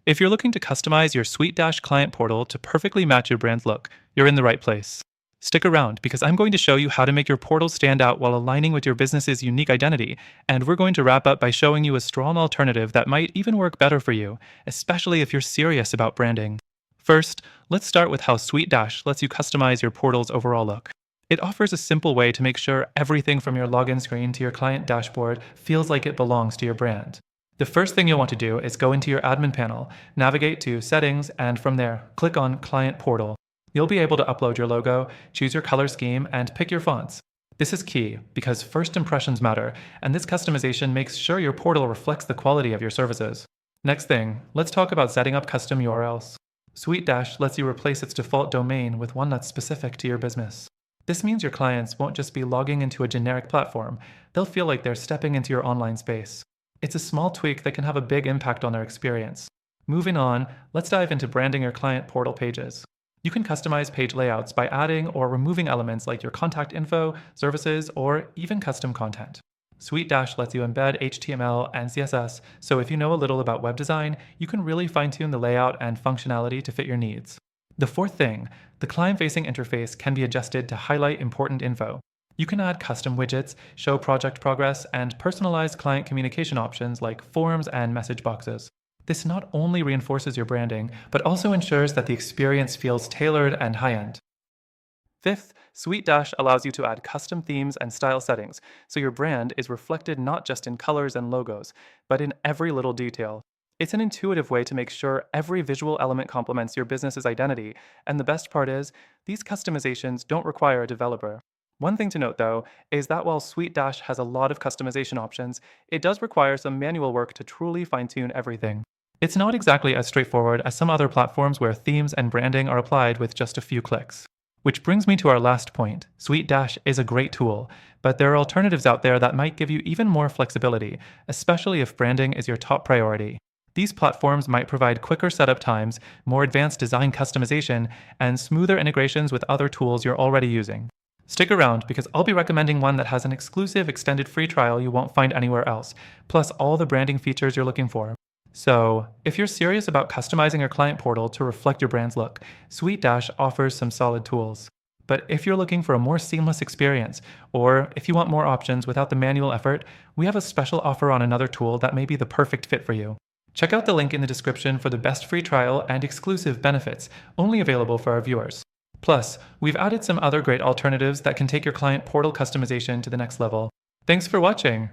If you're looking to customize your SuiteDash client portal to perfectly match your brand's look, you're in the right place. Stick around because I'm going to show you how to make your portal stand out while aligning with your business's unique identity, and we're going to wrap up by showing you a strong alternative that might even work better for you, especially if you're serious about branding. First, let's start with how SuiteDash lets you customize your portal's overall look. It offers a simple way to make sure everything from your login screen to your client dashboard feels like it belongs to your brand. The first thing you'll want to do is go into your admin panel, navigate to Settings, and from there, click on Client Portal. You'll be able to upload your logo, choose your color scheme, and pick your fonts. This is key because first impressions matter, and this customization makes sure your portal reflects the quality of your services. Next thing, let's talk about setting up custom URLs. SuiteDash lets you replace its default domain with one that's specific to your business. This means your clients won't just be logging into a generic platform, they'll feel like they're stepping into your online space. It's a small tweak that can have a big impact on their experience. Moving on, let's dive into branding your client portal pages. You can customize page layouts by adding or removing elements like your contact info, services, or even custom content. SuiteDash lets you embed HTML and CSS, so if you know a little about web design, you can really fine-tune the layout and functionality to fit your needs. The fourth thing, the client-facing interface can be adjusted to highlight important info. You can add custom widgets, show project progress, and personalize client communication options like forms and message boxes. This not only reinforces your branding, but also ensures that the experience feels tailored and high-end. Fifth, SuiteDash allows you to add custom themes and style settings, so your brand is reflected not just in colors and logos, but in every little detail. It's an intuitive way to make sure every visual element complements your business's identity, and the best part is, these customizations don't require a developer. One thing to note, though, is that while SuiteDash has a lot of customization options, it does require some manual work to truly fine-tune everything. It's not exactly as straightforward as some other platforms where themes and branding are applied with just a few clicks. Which brings me to our last point. SuiteDash is a great tool, but there are alternatives out there that might give you even more flexibility, especially if branding is your top priority. These platforms might provide quicker setup times, more advanced design customization, and smoother integrations with other tools you're already using. Stick around because I'll be recommending one that has an exclusive extended free trial you won't find anywhere else, plus all the branding features you're looking for. So, if you're serious about customizing your client portal to reflect your brand's look, SuiteDash offers some solid tools. But if you're looking for a more seamless experience, or if you want more options without the manual effort, we have a special offer on another tool that may be the perfect fit for you. Check out the link in the description for the best free trial and exclusive benefits, only available for our viewers. Plus, we've added some other great alternatives that can take your client portal customization to the next level. Thanks for watching!